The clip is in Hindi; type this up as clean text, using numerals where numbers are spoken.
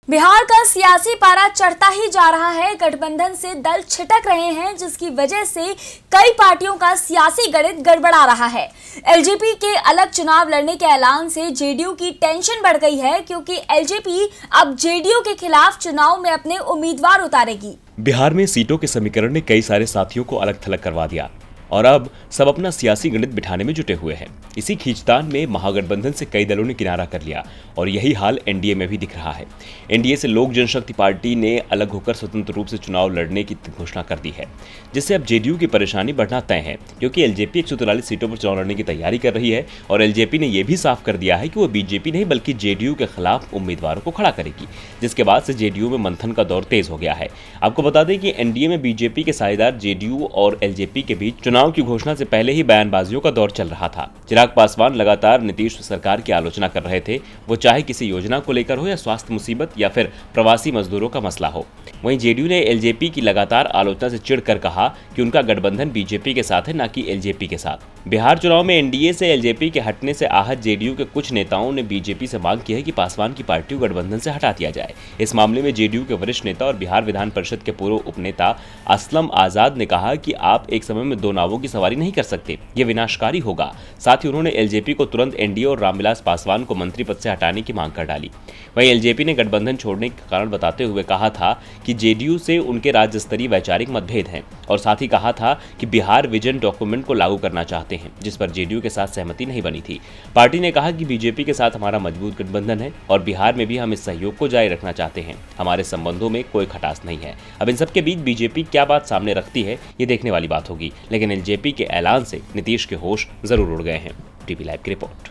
बिहार का सियासी पारा चढ़ता ही जा रहा है। गठबंधन से दल छिटक रहे हैं, जिसकी वजह से कई पार्टियों का सियासी गणित गड़बड़ा रहा है। एलजेपी के अलग चुनाव लड़ने के ऐलान से जेडीयू की टेंशन बढ़ गई है, क्योंकि एलजेपी अब जेडीयू के खिलाफ चुनाव में अपने उम्मीदवार उतारेगी। बिहार में सीटों के समीकरण ने कई सारे साथियों को अलग थलग करवा दिया और अब सब अपना सियासी गणित बिठाने में जुटे हुए हैं। इसी खींचतान में महागठबंधन से कई दलों ने किनारा कर लिया और यही हाल एनडीए में भी दिख रहा है। एनडीए से लोक जनशक्ति पार्टी ने अलग होकर स्वतंत्र रूप से चुनाव लड़ने की घोषणा कर दी है, जिससे अब जेडीयू की परेशानी बढ़ना तय है, क्योंकि एलजेपी 143 सीटों पर चुनाव लड़ने की तैयारी कर रही है और एलजेपी ने यह भी साफ कर दिया है कि वो बीजेपी नहीं बल्कि जेडीयू के खिलाफ उम्मीदवारों को खड़ा करेगी, जिसके बाद से जेडीयू में मंथन का दौर तेज हो गया है। आपको बता दें कि एनडीए में बीजेपी के साझेदार जेडीयू और एलजेपी के बीच चुनाव की घोषणा से पहले ही बयानबाजियों का दौर चल रहा था। चिराग पासवान लगातार नीतीश सरकार की आलोचना कर रहे थे, वो चाहे किसी योजना को लेकर हो या स्वास्थ्य मुसीबत या फिर प्रवासी मजदूरों का मसला हो। वहीं जेडीयू ने एलजेपी की लगातार आलोचना से चिढ़कर कहा कि उनका गठबंधन बीजेपी के साथ है, न कि एलजेपी के साथ। बिहार चुनाव में एनडीए से एलजेपी के हटने से आहत जेडीयू के कुछ नेताओं ने बीजेपी से मांग की है कि पासवान की पार्टी को गठबंधन से हटा दिया जाए। इस मामले में जेडीयू के वरिष्ठ नेता और बिहार विधान परिषद के पूर्व उपनेता असलम आजाद ने कहा कि आप एक समय में दो नावों की सवारी नहीं कर सकते, ये विनाशकारी होगा। साथ ही उन्होंने एलजेपी को तुरंत एनडीए और रामविलास पासवान को मंत्री पद से हटाने की मांग कर डाली। वहीं एलजेपी ने गठबंधन छोड़ने का कारण बताते हुए कहा था कि जेडीयू से उनके राज्य स्तरीय वैचारिक मतभेद हैं और साथ ही कहा था कि बिहार विजन डॉक्यूमेंट को लागू करना चाहते हैं, जिस पर जेडीयू के साथ सहमति नहीं बनी थी। पार्टी ने कहा कि बीजेपी के साथ हमारा मजबूत गठबंधन है और बिहार में भी हम इस सहयोग को जारी रखना चाहते हैं। हमारे संबंधों में कोई खटास नहीं है। अब इन सबके बीच बीजेपी क्या बात सामने रखती है, ये देखने वाली बात होगी, लेकिन एलजेपी के ऐलान से नीतीश के होश जरूर उड़ गए हैं। टीवी लाइव की रिपोर्ट।